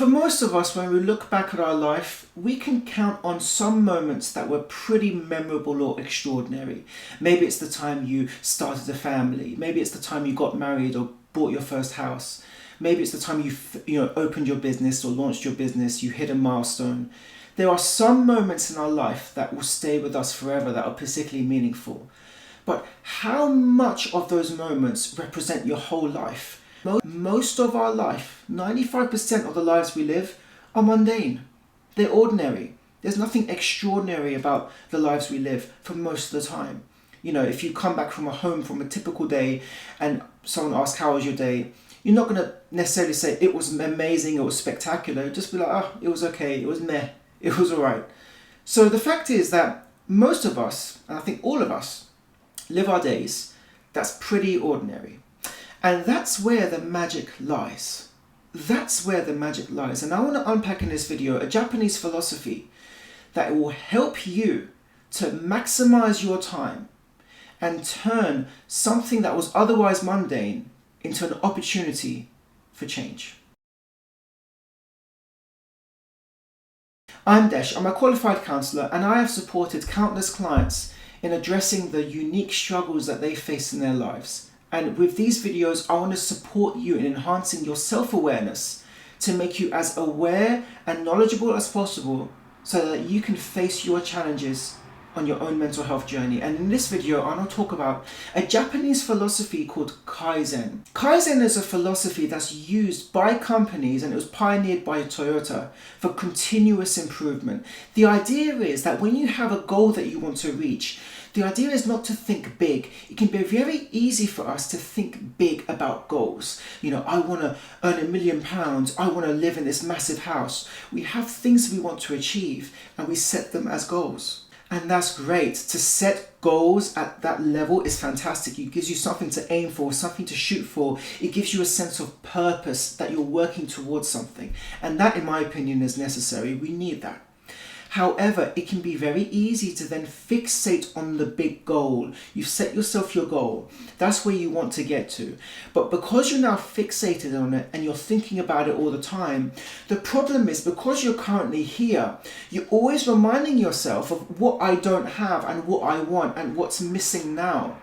For most of us, when we look back at our life, we can count on some moments that were pretty memorable or extraordinary. Maybe it's the time you started a family. Maybe it's the time you got married or bought your first house. Maybe it's the time you opened your business or launched your business, you hit a milestone. There are some moments in our life that will stay with us forever that are particularly meaningful. But how much of those moments represent your whole life? Most of our life, 95% of the lives we live, are mundane. They're ordinary. There's nothing extraordinary about the lives we live for most of the time. You know, if you come back from a typical day and someone asks, how was your day? You're not going to necessarily say it was amazing, it was spectacular. Just be like, oh, it was okay, it was meh, it was all right. So the fact is that most of us, and I think all of us, live our days that's pretty ordinary. And that's where the magic lies. That's where the magic lies. And I want to unpack in this video a Japanese philosophy that will help you to maximize your time and turn something that was otherwise mundane into an opportunity for change. I'm Desh, I'm a qualified counsellor, and I have supported countless clients in addressing the unique struggles that they face in their lives. And with these videos, I want to support you in enhancing your self-awareness to make you as aware and knowledgeable as possible so that you can face your challenges on your own mental health journey. And in this video, I want to talk about a Japanese philosophy called Kaizen. Kaizen is a philosophy that's used by companies, and it was pioneered by Toyota, for continuous improvement. The idea is that when you have a goal that you want to reach, the idea is not to think big. It can be very easy for us to think big about goals. You know, I want to earn £1 million. I want to live in this massive house. We have things we want to achieve and we set them as goals. And that's great. To set goals at that level is fantastic. It gives you something to aim for, something to shoot for. It gives you a sense of purpose that you're working towards something. And that, in my opinion, is necessary. We need that. However, it can be very easy to then fixate on the big goal. You've set yourself your goal. That's where you want to get to. But because you're now fixated on it and you're thinking about it all the time, the problem is because you're currently here, you're always reminding yourself of what I don't have and what I want and what's missing now.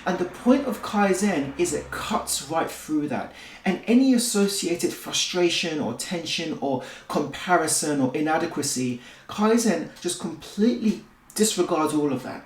And the point of Kaizen is it cuts right through that. And any associated frustration or tension or comparison or inadequacy, Kaizen just completely disregards all of that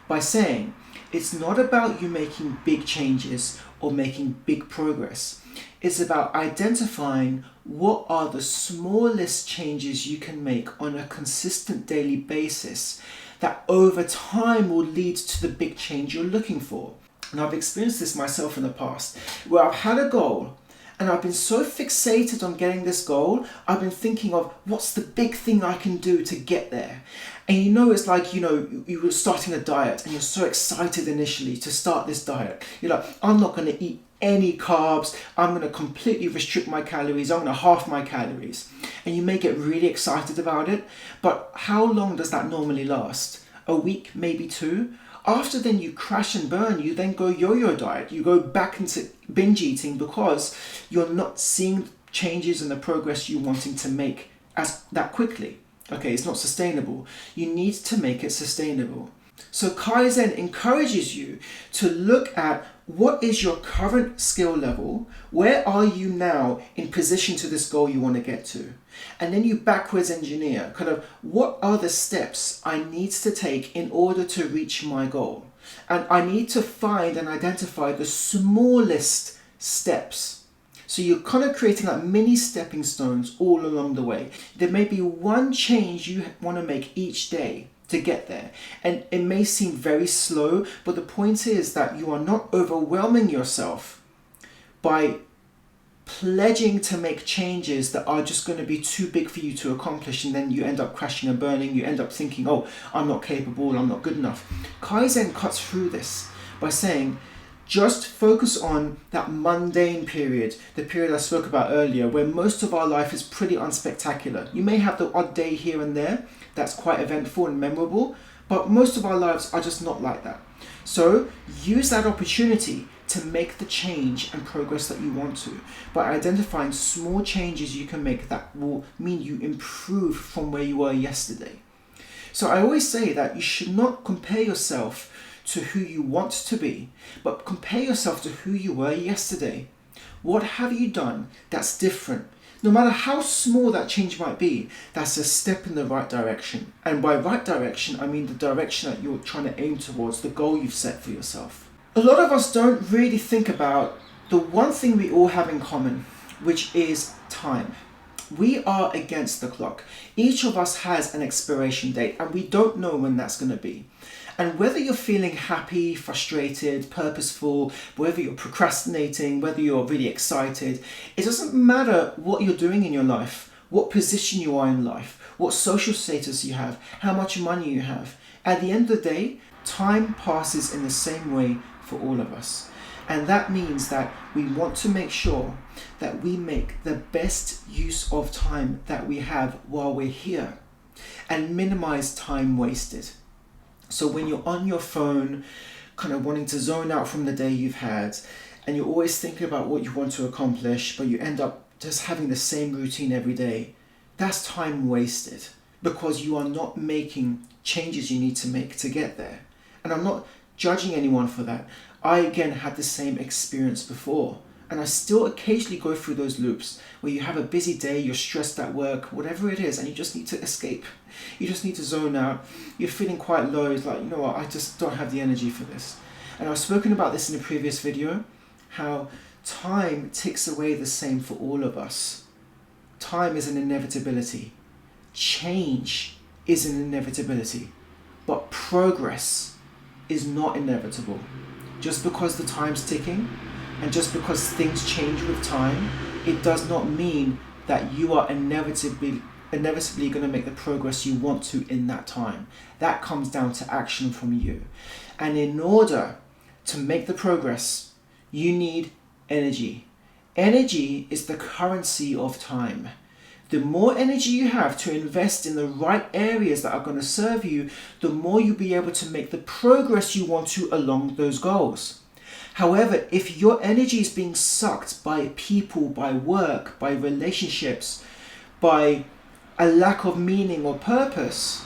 by saying it's not about you making big changes or making big progress. It's about identifying what are the smallest changes you can make on a consistent daily basis that over time will lead to the big change you're looking for. And I've experienced this myself in the past, where I've had a goal and I've been so fixated on getting this goal, I've been thinking of what's the big thing I can do to get there. And you know, it's like, you know, you were starting a diet and you're so excited initially to start this diet. You're like, I'm not going to eat any carbs, I'm going to completely restrict my calories, I'm going to halve my calories. And you may get really excited about it, but how long does that normally last? A week, maybe 2? After then you crash and burn, you then go yo-yo diet, you go back into binge eating because you're not seeing changes in the progress you're wanting to make as that quickly. Okay, it's not sustainable. You need to make it sustainable. So Kaizen encourages you to look at what is your current skill level, where are you now in position to this goal you want to get to, and then you backwards engineer kind of what are the steps I need to take in order to reach my goal. And I need to find and identify the smallest steps. So you're kind of creating like mini stepping stones all along the way. There may be one change you want to make each day to get there. And it may seem very slow, but the point is that you are not overwhelming yourself by pledging to make changes that are just going to be too big for you to accomplish, and then you end up crashing and burning. You end up thinking, oh, I'm not capable, I'm not good enough. Kaizen cuts through this by saying, just focus on that mundane period, the period I spoke about earlier, where most of our life is pretty unspectacular. You may have the odd day here and there that's quite eventful and memorable, but most of our lives are just not like that. So use that opportunity to make the change and progress that you want to by identifying small changes you can make that will mean you improve from where you were yesterday. So I always say that you should not compare yourself to who you want to be, but compare yourself to who you were yesterday. What have you done that's different? No matter how small that change might be, that's a step in the right direction. And by right direction, I mean the direction that you're trying to aim towards, the goal you've set for yourself. A lot of us don't really think about the one thing we all have in common, which is time. We are against the clock. Each of us has an expiration date and we don't know when that's going to be. And whether you're feeling happy, frustrated, purposeful, whether you're procrastinating, whether you're really excited, it doesn't matter what you're doing in your life, what position you are in life, what social status you have, how much money you have. At the end of the day, time passes in the same way for all of us. And that means that we want to make sure that we make the best use of time that we have while we're here and minimize time wasted. So when you're on your phone, kind of wanting to zone out from the day you've had, and you're always thinking about what you want to accomplish, but you end up just having the same routine every day, that's time wasted because you are not making changes you need to make to get there. And I'm not judging anyone for that. I again had the same experience before, and I still occasionally go through those loops where you have a busy day, you're stressed at work, whatever it is, and you just need to escape. You just need to zone out. You're feeling quite low. It's like, you know what, I just don't have the energy for this. And I've spoken about this in a previous video, how time ticks away the same for all of us. Time is an inevitability. Change is an inevitability. But progress is not inevitable. Just because the time's ticking and just because things change with time, it does not mean that you are inevitably going to make the progress you want to in that time. That comes down to action from you. And in order to make the progress, you need energy. Energy is the currency of time. The more energy you have to invest in the right areas that are going to serve you, the more you'll be able to make the progress you want to along those goals. However, if your energy is being sucked by people, by work, by relationships, by a lack of meaning or purpose,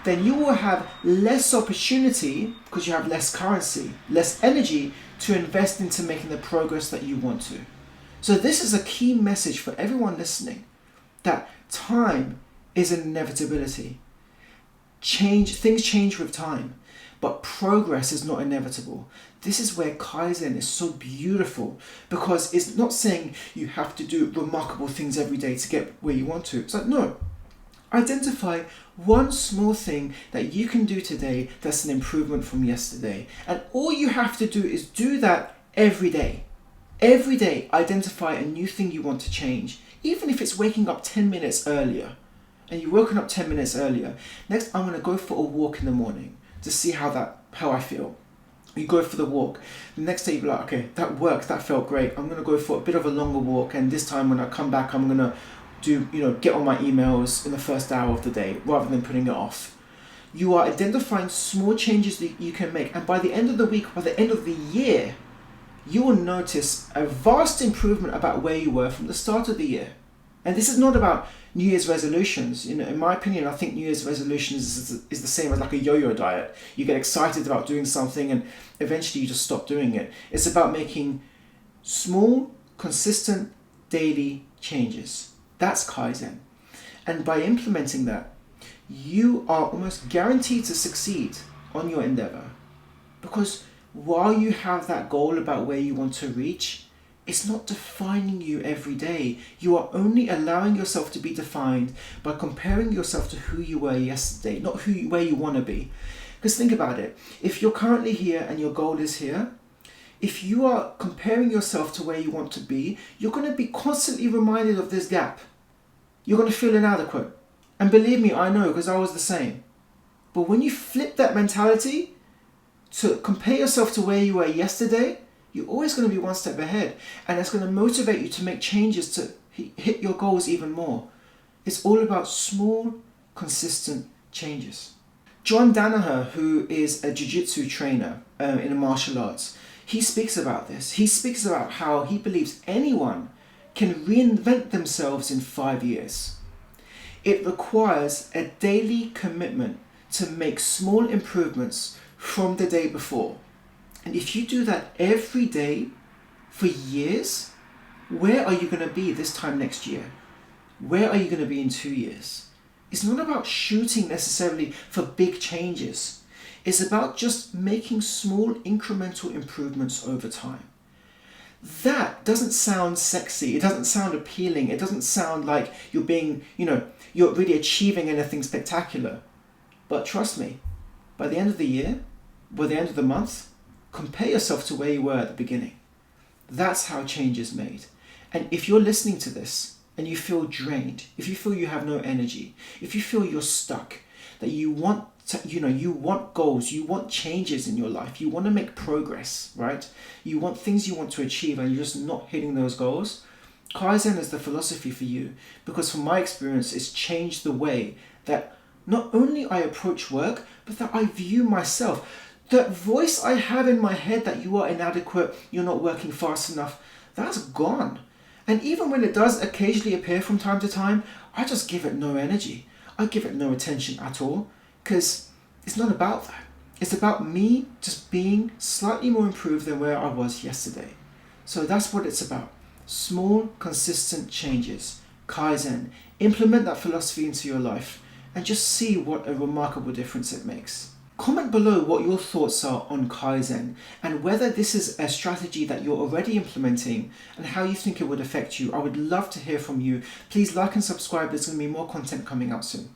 then you will have less opportunity, because you have less currency, less energy to invest into making the progress that you want to. So this is a key message for everyone listening, that time is an inevitability. Things change with time, but progress is not inevitable. This is where Kaizen is so beautiful, because it's not saying you have to do remarkable things every day to get where you want to. It's like, no. Identify one small thing that you can do today that's an improvement from yesterday. And all you have to do is do that every day. Every day, identify a new thing you want to change. Even if it's waking up 10 minutes earlier, and you're waking up 10 minutes earlier. Next, I'm going to go for a walk in the morning to see how I feel. You go for the walk. The next day, you'll be like, okay, that worked, that felt great. I'm going to go for a bit of a longer walk, and this time when I come back, I'm going to get on my emails in the first hour of the day rather than putting it off. You are identifying small changes that you can make, and by the end of the week, by the end of the year, you will notice a vast improvement about where you were from the start of the year. And this is not about New Year's resolutions. In my opinion, I think New Year's resolutions is the same as like a yo-yo diet. You get excited about doing something and eventually you just stop doing it. It's about making small, consistent, daily changes. That's Kaizen. And by implementing that, you are almost guaranteed to succeed on your endeavor. Because while you have that goal about where you want to reach, it's not defining you every day. You are only allowing yourself to be defined by comparing yourself to who you were yesterday, not where you want to be. Because think about it. If you're currently here and your goal is here, if you are comparing yourself to where you want to be, you're going to be constantly reminded of this gap. You're going to feel inadequate. And believe me, I know, because I was the same. But when you flip that mentality to compare yourself to where you were yesterday, you're always going to be one step ahead, and it's going to motivate you to make changes to hit your goals even more. It's all about small, consistent changes. John Danaher, who is a jiu-jitsu trainer in martial arts, he speaks about this. He speaks about how he believes anyone can reinvent themselves in 5 years. It requires a daily commitment to make small improvements from the day before. And if you do that every day for years, where are you going to be this time next year? Where are you going to be in 2 years? It's not about shooting necessarily for big changes. It's about just making small incremental improvements over time. That doesn't sound sexy. It doesn't sound appealing. It doesn't sound like you're being, you're really achieving anything spectacular. But trust me, by the end of the year, by the end of the month, compare yourself to where you were at the beginning. That's how change is made. And if you're listening to this and you feel drained, if you feel you have no energy, if you feel you're stuck, that you want to, you want goals, you want changes in your life, you want to make progress, right? You want things you want to achieve and you're just not hitting those goals, Kaizen is the philosophy for you, because from my experience, it's changed the way that not only I approach work, but that I view myself. That voice I have in my head that you are inadequate, you're not working fast enough, that's gone. And even when it does occasionally appear from time to time, I just give it no energy. I give it no attention at all, because it's not about that. It's about me just being slightly more improved than where I was yesterday. So that's what it's about. Small, consistent changes. Kaizen. Implement that philosophy into your life and just see what a remarkable difference it makes. Comment below what your thoughts are on Kaizen and whether this is a strategy that you're already implementing and how you think it would affect you. I would love to hear from you. Please like and subscribe. There's going to be more content coming out soon.